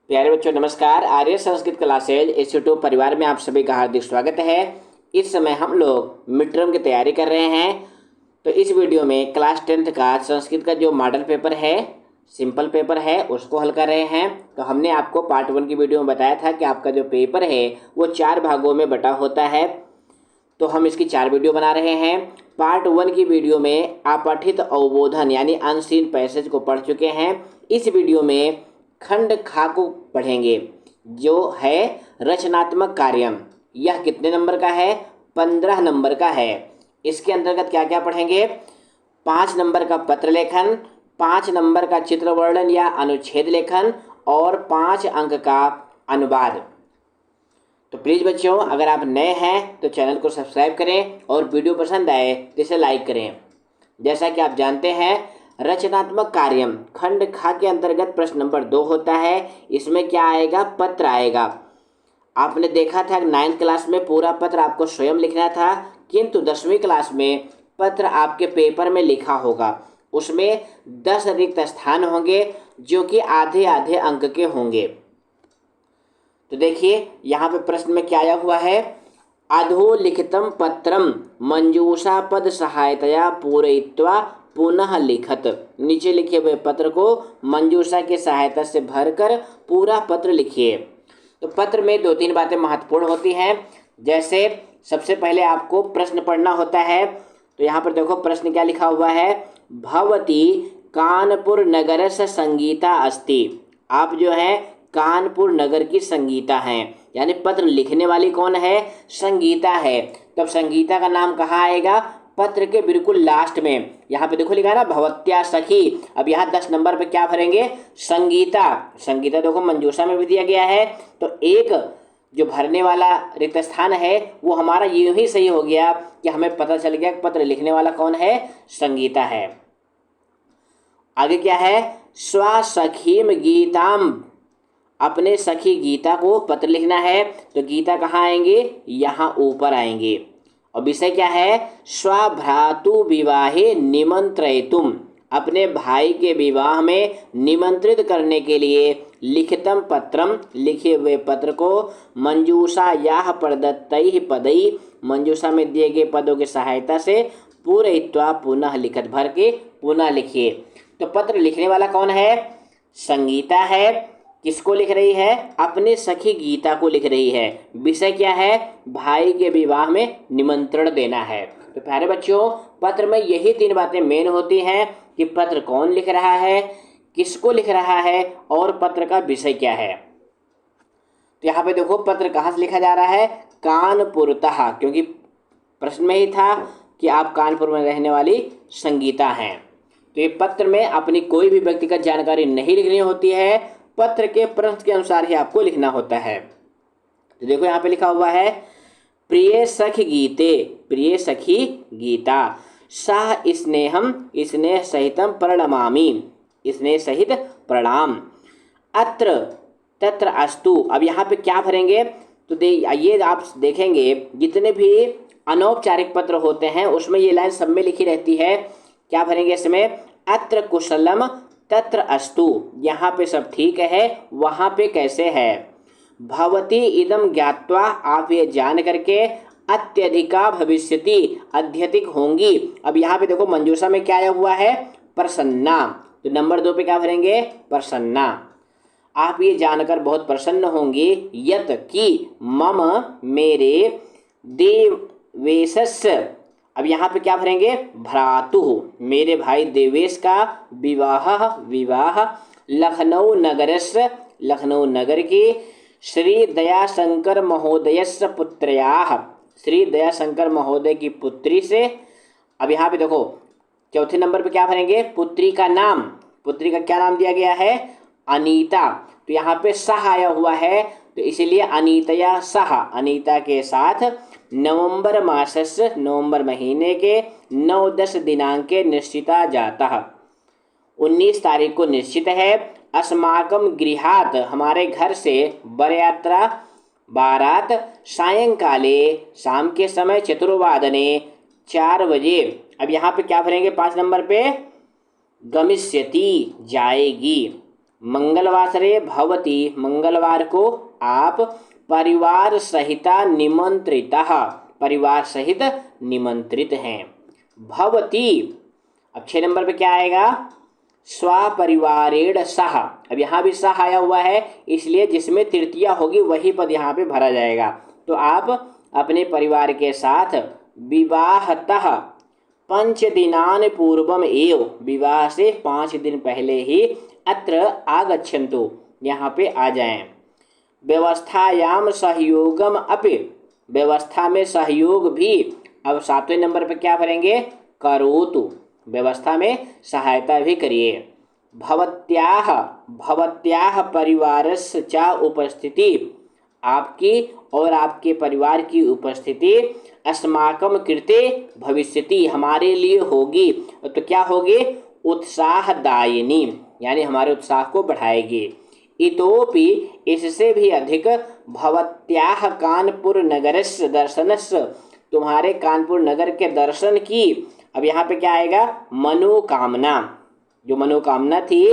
प्यारे बच्चों नमस्कार। आर्य संस्कृत क्लासेज इंस्टीट्यूट परिवार में आप सभी का हार्दिक स्वागत है। इस समय हम लोग मिड टर्म की तैयारी कर रहे हैं। तो इस वीडियो में क्लास 10th का संस्कृत का जो मॉडल पेपर है, सिंपल पेपर है, उसको हल कर रहे हैं। तो हमने आपको पार्ट 1 की वीडियो में बताया था कि आपका जो पेपर है वो 4 भागों में बटा होता है। तो हम इसकी 4 वीडियो बना रहे हैं। पार्ट 1 की वीडियो में अपठित अवबोधन यानी अनसीन पैसेज को पढ़ चुके हैं। इस वीडियो में खंड खा को पढ़ेंगे जो है रचनात्मक कार्यम। यह कितने नंबर का है? 15 नंबर का है। इसके अंतर्गत क्या क्या पढ़ेंगे? 5 नंबर का पत्र लेखन, 5 नंबर का चित्र वर्णन या अनुच्छेद लेखन और 5 अंक का अनुवाद। तो प्लीज़ बच्चों, अगर आप नए हैं तो चैनल को सब्सक्राइब करें और वीडियो पसंद आए तो इसे लाइक करें। जैसा कि आप जानते हैं, रचनात्मक कार्यम खंड खा के अंतर्गत प्रश्न नंबर 2 होता है। इसमें क्या आएगा? पत्र आएगा। आपने देखा था 9th क्लास में पूरा पत्र आपको स्वयं लिखना था, किंतु 10वीं क्लास में पत्र आपके पेपर में लिखा होगा। उसमें 10 रिक्त स्थान होंगे जो कि आधे आधे अंक के होंगे। तो देखिए यहाँ पे प्रश्न में क्या आया हुआ है? अधोलिखितम पत्रम मंजूषा पद सहायतया पूरयित्वा पुनः लिखत। नीचे लिखे हुए पत्र को मंजूषा की सहायता से भरकर पूरा पत्र लिखिए। तो पत्र में 2-3 बातें महत्वपूर्ण होती हैं। जैसे सबसे पहले आपको प्रश्न पढ़ना होता है। तो यहाँ पर देखो प्रश्न क्या लिखा हुआ है? भवती कानपुर नगरस्य संगीता अस्ति। आप जो है कानपुर नगर की संगीता हैं, यानी पत्र लिखने वाली कौन है? संगीता है। तब संगीता का नाम कहाँ आएगा? पत्र के बिल्कुल लास्ट में। यहाँ पे देखो लिखा है ना, भवत्या सखी। अब यहाँ 10 नंबर पे क्या भरेंगे? संगीता। संगीता देखो मंजूषा में भी दिया गया है, तो एक जो भरने वाला रिक्त स्थान है वो हमारा यूं ही सही हो गया कि हमें पता चल गया कि पत्र लिखने वाला कौन है? संगीता है। आगे क्या है? स्वसखीम गीताम। अपने सखी गीता को पत्र लिखना है। तो गीता कहाँ आएंगे? यहाँ ऊपर आएंगे। और विषय क्या है? स्वभ्रातु विवाहे निमंत्रयितुम। अपने भाई के विवाह में निमंत्रित करने के लिए लिखितम पत्रम, लिखे हुए पत्र को मंजूषा या प्रदत्तैः पदैः, मंजूषा में दिए गए पदों की सहायता से पूरयित्वा पुनः लिखत, भर के पुनः लिखिए। तो पत्र लिखने वाला कौन है? संगीता है। किसको लिख रही है? अपने सखी गीता को लिख रही है। विषय क्या है? भाई के विवाह में निमंत्रण देना है। तो प्यारे बच्चों, पत्र में यही 3 बातें मेन होती हैं कि पत्र कौन लिख रहा है, किसको लिख रहा है और पत्र का विषय क्या है। तो यहाँ पे देखो पत्र कहाँ से लिखा जा रहा है? कानपुरतः, क्योंकि प्रश्न में ही था कि आप कानपुर में रहने वाली संगीता हैं। तो ये पत्र में अपनी कोई भी व्यक्तिगत जानकारी नहीं लिखनी होती है, पत्र के प्रश्न के अनुसार ही आपको लिखना होता है। तो देखो यहाँ पे लिखा हुआ है, प्रिय सखी गीते, प्रिय सखी गीता, सह स्नेहम स्नेह सहितम प्रणमामि, स्नेह सहित प्रणाम, अत्र तत्र अस्तु। अब यहाँ पे क्या भरेंगे? तो ये आप देखेंगे जितने भी अनौपचारिक पत्र होते हैं उसमें ये लाइन सब में लिखी रहती है। क्या भरेंगे इसमें? अत्र कुशलम तत्र अस्तु। यहाँ पे सब ठीक है, वहाँ पे कैसे है? भवती इदम ज्ञात्वा, आप ये जान करके, अत्यधिका भविष्यति, अत्यधिक होंगी। अब यहाँ पे देखो मंजूषा में क्या आया हुआ है? प्रसन्ना। तो नंबर 2 पे क्या भरेंगे? प्रसन्ना। आप ये जानकर बहुत प्रसन्न होंगे, यत कि मम, मेरे, देवेशस्य। अब यहाँ पे क्या भरेंगे? भ्रातु, मेरे भाई देवेश का विवाह, विवाह, लखनऊ नगरस्य, लखनऊ नगर की, श्री दयाशंकर महोदयस्य पुत्र्याः, श्री दयाशंकर महोदय की पुत्री से। अब यहाँ पे देखो चौथे नंबर पे क्या भरेंगे? पुत्री का नाम। पुत्री का क्या नाम दिया गया है? अनीता। तो यहाँ पे सह आया हुआ है, तो इसीलिए अनीतया सह, अनीता के साथ नवंबर मासस्य, नवंबर महीने के 9-10 दिनांके निश्चिता जाता, 19 तारीख को निश्चित है। अस्माकम गृहात, हमारे घर से, बरयात्रा बारात, सायंकाले, शाम के समय, चतुर्वादने, 4 बजे। अब यहाँ पे क्या भरेंगे? 5 नंबर पे गमिष्यति, जाएगी। मंगलवासरे भवती, मंगलवार को आप परिवार सहिता निमंत्रितः, परिवार सहित निमंत्रित हैं। भवती, अब 6 नंबर पे क्या आएगा, स्वपरिवारेण सह। अब यहाँ भी सह आया हुआ है, इसलिए जिसमें तृतीया होगी वही पद यहाँ पे भरा जाएगा। तो आप अपने परिवार के साथ विवाहतः 5 दिनानि पूर्वम एव, विवाह से 5 दिन पहले ही अत्र आगच्छन्तु, यहाँ पे आ जाएं। व्यवस्थायाम सहयोगम अपि, व्यवस्था में सहयोग भी। अब 7वें नंबर पे क्या भरेंगे, करोतु, व्यवस्था में सहायता भी करिए। भवत्याः, भवत्याः परिवारस्य च उपस्थिति, आपकी और आपके परिवार की उपस्थिति अस्माकं कृते भविष्यति, हमारे लिए होगी। तो क्या होगी, उत्साहदायिनी, यानी हमारे उत्साह को बढ़ाएगी। इतोपि, इससे भी अधिक, भवत्याः कानपुर नगरस्य दर्शनस्य, तुम्हारे कानपुर नगर के दर्शन की। अब यहाँ पे क्या आएगा, मनोकामना, जो मनोकामना थी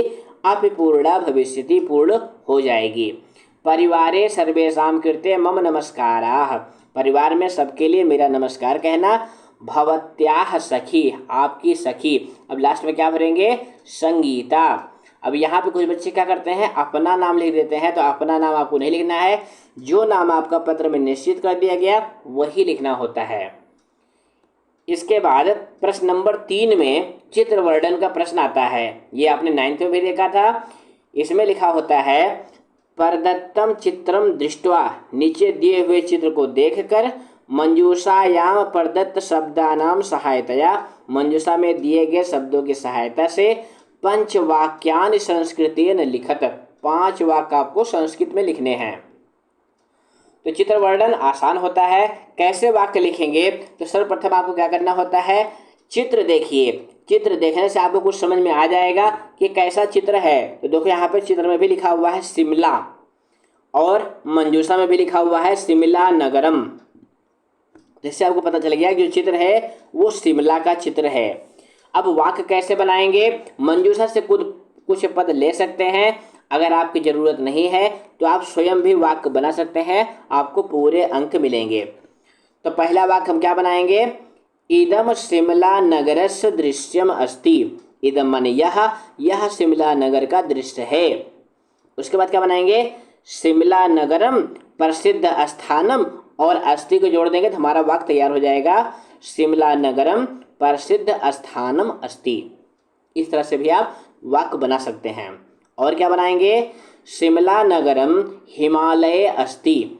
अब पूर्णा भविष्यति, पूर्ण हो जाएगी। परिवारे सर्वेषां कृते मम नमस्काराः, परिवार में सबके लिए मेरा नमस्कार कहना। भवत्याः सखी, आपकी सखी। अब लास्ट में क्या भरेंगे, संगीता। अब यहाँ पे कुछ बच्चे क्या करते हैं, अपना नाम लिख देते हैं, तो अपना नाम आपको नहीं लिखना है, जो नाम आपका पत्र में निश्चित कर दिया गया वही लिखना होता है। इसके बाद प्रश्न नंबर 3 में चित्र वर्णन का प्रश्न आता है। ये आपने 9th में भी देखा था। इसमें लिखा होता है, प्रदत्तम चित्रम दृष्ट्वा, नीचे दिए हुए चित्र को देखकर, मंजूषायाम प्रदत्त शब्दानाम सहायतया, मंजूषा में दिए गए शब्दों की सहायता से, पंचवाक्यानि संस्कृतेन लिखत, 5 वाक्य आपको संस्कृत में लिखने हैं। तो चित्र वर्णन आसान होता है। कैसे वाक्य लिखेंगे, तो सर्वप्रथम आपको क्या करना होता है, चित्र देखिए, चित्र देखने से आपको कुछ समझ में आ जाएगा कि कैसा चित्र है। तो देखो यहाँ पे चित्र में भी लिखा हुआ है शिमला, और मंजूषा में भी लिखा हुआ है शिमला नगरम, जिससे आपको पता चल गया कि जो चित्र है वो शिमला का चित्र है। अब वाक्य कैसे बनाएंगे, मंजूषा से कुछ पद ले सकते हैं, अगर आपकी ज़रूरत नहीं है तो आप स्वयं भी वाक्य बना सकते हैं, आपको पूरे अंक मिलेंगे। तो पहला वाक्य हम क्या बनाएंगे, इदम शिमला नगरस्य दृश्यम अस्ति, इदम माने यह शिमला नगर का दृश्य है। उसके बाद क्या बनाएंगे, शिमला नगरम प्रसिद्ध स्थानम, और अस्ति को जोड़ देंगे तो हमारा वाक्य तैयार हो जाएगा, शिमला नगरम प्रसिद्ध स्थानम अस्ति। इस तरह से भी आप वाक्य बना सकते हैं। और क्या बनाएंगे, शिमला नगरम हिमालय अस्ति।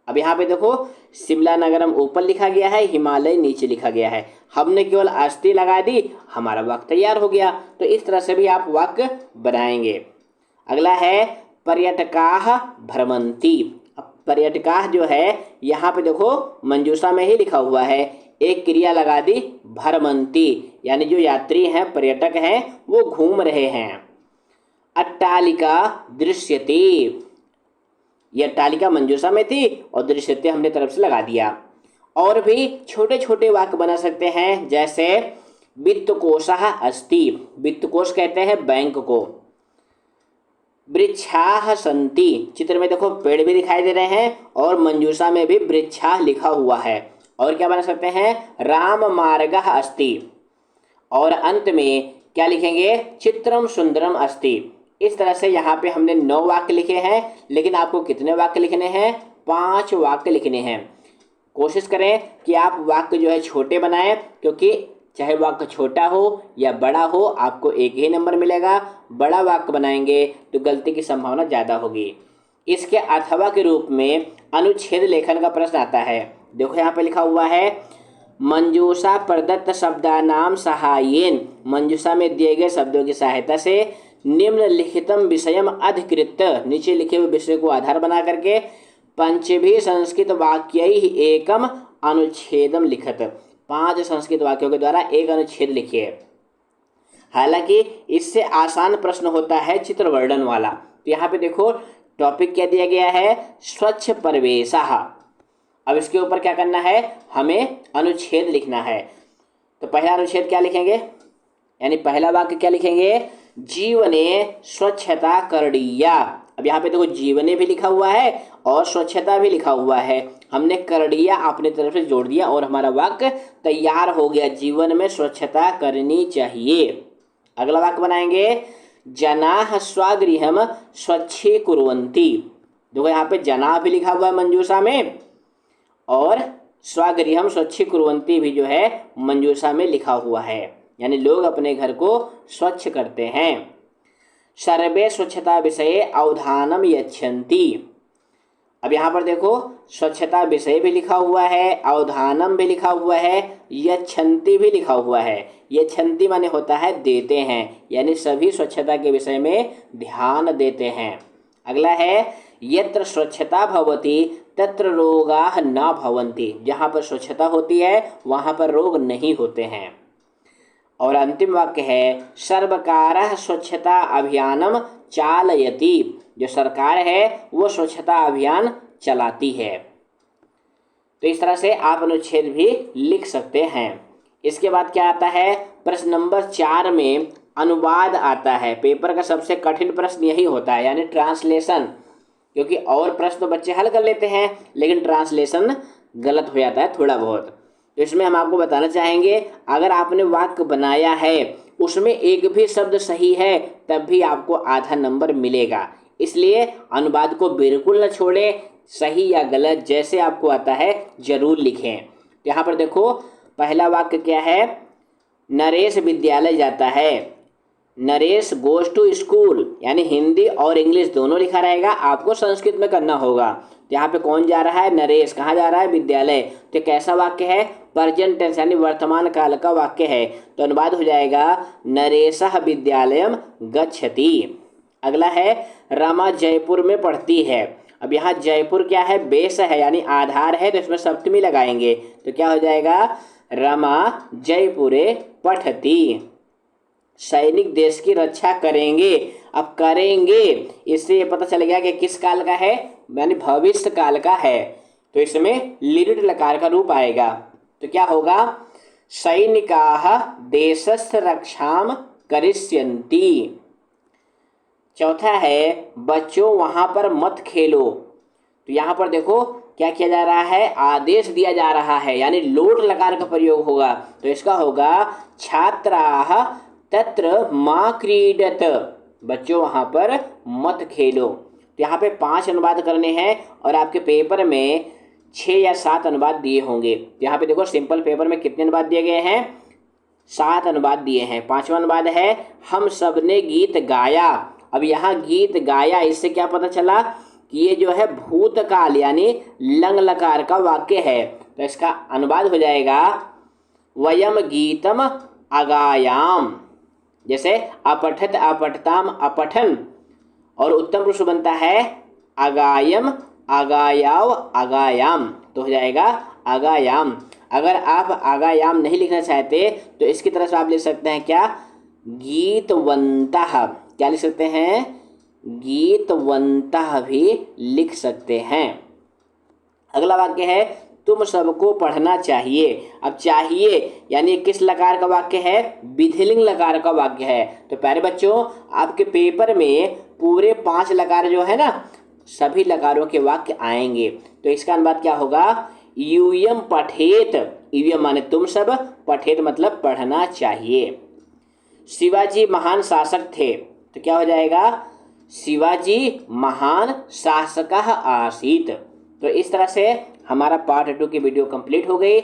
अब यहाँ पे देखो शिमला नगरम ऊपर लिखा गया है, हिमालय नीचे लिखा गया है, हमने केवल अस्ति लगा दी, हमारा वाक्य तैयार हो गया। तो इस तरह से भी आप वाक्य बनाएंगे। अगला है पर्यटकाः भ्रमन्ति। अब पर्यटकाः जो है यहाँ पे देखो मंजूषा में ही लिखा हुआ है, एक क्रिया लगा दी भ्रमन्ति, यानी जो यात्री हैं, पर्यटक हैं, वो घूम रहे हैं। अट्टालिका दृश्यते, ये अट्टालिका मंजूषा में थी और दृश्यते हमने तरफ से लगा दिया। और भी छोटे छोटे वाक्य बना सकते हैं, जैसे वित्तकोशः अस्ति, वित्तकोश कहते हैं बैंक को। वृक्षाः सन्ति, चित्र में देखो पेड़ भी दिखाई दे रहे हैं और मंजूषा में भी वृक्षाः लिखा हुआ है। और क्या बना सकते हैं, राम मार्गः अस्ति। और अंत में क्या लिखेंगे, चित्रम सुंदरम अस्ति। इस तरह से यहाँ पे हमने 9 वाक्य लिखे हैं, लेकिन आपको कितने वाक्य लिखने हैं, 5 वाक्य लिखने हैं। कोशिश करें कि आप वाक्य जो है छोटे बनाएं, क्योंकि चाहे वाक्य छोटा हो या बड़ा हो आपको एक ही नंबर मिलेगा। बड़ा वाक्य बनाएंगे तो गलती की संभावना ज़्यादा होगी। इसके अथवा के रूप में अनुच्छेद लेखन का प्रश्न आता है। देखो यहाँ पे लिखा हुआ है, मंजूषा प्रदत्त शब्दानाम सहायेन, मंजूषा में दिए गए शब्दों की सहायता से निम्नलिखितम विषयम अधिकृत, नीचे लिखे हुए विषय को आधार बना करके पंचभी संस्कृत वाक्यैः एकम अनुच्छेदम लिखत, 5 संस्कृत वाक्यों के द्वारा एक अनुच्छेद लिखिए। हालांकि इससे आसान प्रश्न होता है चित्र वर्णन वाला। तो यहाँ पे देखो टॉपिक क्या दिया गया है, स्वच्छ परिवेशः। अब इसके ऊपर क्या करना है, हमें अनुच्छेद लिखना है। तो पहला अनुच्छेद क्या लिखेंगे, यानी पहला वाक्य क्या लिखेंगे, जीवने स्वच्छता करणीया। अब यहाँ पे देखो जीवने भी लिखा हुआ है और स्वच्छता भी लिखा हुआ है, हमने करणीया अपनी तरफ से जोड़ दिया और हमारा वाक्य तैयार हो गया, जीवन में स्वच्छता करनी चाहिए। अगला वाक्य बनाएंगे, जनाः स्वगृहं स्वच्छीकुर्वन्ति। देखो यहाँ पे जना भी लिखा हुआ है मंजूषा में और स्वगृहं स्वच्छीकुर्वन्ति भी जो है मंजूषा में लिखा हुआ है, यानी लोग अपने घर को स्वच्छ करते हैं। सर्वे स्वच्छता विषये अवधानम यच्छन्ति। अब यहाँ पर देखो स्वच्छता विषय भी लिखा हुआ है, अवधानम भी लिखा हुआ है, यच्छन्ति भी लिखा हुआ है। यच्छन्ति माने होता है देते हैं, यानी सभी स्वच्छता के विषय में ध्यान देते हैं। अगला है, यत्र स्वच्छता भवति तत्र रोगाः न भवन्ति। जहाँ पर स्वच्छता होती है वहाँ पर रोग नहीं होते हैं। और अंतिम वाक्य है, सर्वकारः स्वच्छता अभियानम चालयति। जो सरकार है वो स्वच्छता अभियान चलाती है। तो इस तरह से आप अनुच्छेद भी लिख सकते हैं। इसके बाद क्या आता है, प्रश्न नंबर 4 में अनुवाद आता है। पेपर का सबसे कठिन प्रश्न यही होता है, यानी ट्रांसलेशन, क्योंकि और प्रश्न तो बच्चे हल कर लेते हैं लेकिन ट्रांसलेशन गलत हो जाता है थोड़ा बहुत। तो इसमें हम आपको बताना चाहेंगे, अगर आपने वाक्य बनाया है उसमें एक भी शब्द सही है तब भी आपको आधा नंबर मिलेगा। इसलिए अनुवाद को बिल्कुल न छोड़ें, सही या गलत जैसे आपको आता है जरूर लिखें। यहाँ पर देखो पहला वाक्य क्या है, नरेश विद्यालय जाता है। नरेश गोज टू स्कूल, यानी हिंदी और इंग्लिश दोनों लिखा रहेगा, आपको संस्कृत में करना होगा। तो यहाँ पे कौन जा रहा है, नरेश। कहाँ जा रहा है, विद्यालय। तो कैसा वाक्य है, प्रेजेंट टेंस यानी वर्तमान काल का वाक्य है। तो अनुवाद हो जाएगा, नरेशः विद्यालयम गच्छति। अगला है, रमा जयपुर में पढ़ती है। अब यहाँ जयपुर क्या है, बेस है यानी आधार है, तो इसमें सप्तमी लगाएंगे। तो क्या हो जाएगा, रमा जयपुरे पठति। सैनिक देश की रक्षा करेंगे। अब करेंगे इससे ये पता चल गया कि किस काल का है, यानी भविष्य काल का है। तो इसमें लिट् लकार का रूप आएगा। तो क्या होगा, सैनिकाः देशस्य रक्षां करिष्यन्ति। चौथा है, बच्चों वहां पर मत खेलो। तो यहाँ पर देखो क्या किया जा रहा है, आदेश दिया जा रहा है, यानी लोट लकार का प्रयोग होगा। तो इसका होगा, छात्राः तत्र मा क्रीडत। बच्चों वहां पर मत खेलो। तो यहाँ पे 5 अनुवाद करने हैं और आपके पेपर में 6 या 7 अनुवाद दिए होंगे। यहाँ पे देखो सिंपल पेपर में कितने अनुवाद दिए गए हैं, 7 अनुवाद दिए हैं। 5वां अनुवाद है, हम सबने गीत गाया। अब यहाँ गीत गाया, इससे क्या पता चला कि ये जो है भूतकाल यानी लंग लकार का वाक्य है। तो इसका अनुवाद हो जाएगा, वयम गीतम अगायाम। जैसे अपठत अपठताम अपठन, और उत्तम पुरुष बनता है अगायम अगायाव अगायाम। तो हो जाएगा अगायाम। अगर आप अगायाम नहीं लिखना चाहते तो इसकी तरह से आप लिख सकते हैं क्या, गीतवंतः। क्या लिख सकते हैं, गीतवंतः भी लिख सकते हैं। अगला वाक्य है, तुम सबको पढ़ना चाहिए। अब चाहिए यानी किस लकार का वाक्य है, विधिलिंग लकार का वाक्य है। तो प्यारे बच्चों, आपके पेपर में पूरे 5 लकार जो है ना, सभी लकारों के वाक्य आएंगे। तो इसका अनुवाद क्या होगा, यूयम पठेत। यूयम माने तुम सब, पठेत मतलब पढ़ना चाहिए। शिवाजी महान शासक थे। तो क्या हो जाएगा, शिवाजी महान शासकः आसीत्। तो इस तरह से हमारा पार्ट 2 की वीडियो कंप्लीट हो गई।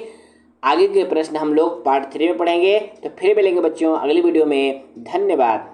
आगे के प्रश्न हम लोग पार्ट 3 में पढ़ेंगे। तो फिर मिलेंगे बच्चों अगली वीडियो में। धन्यवाद।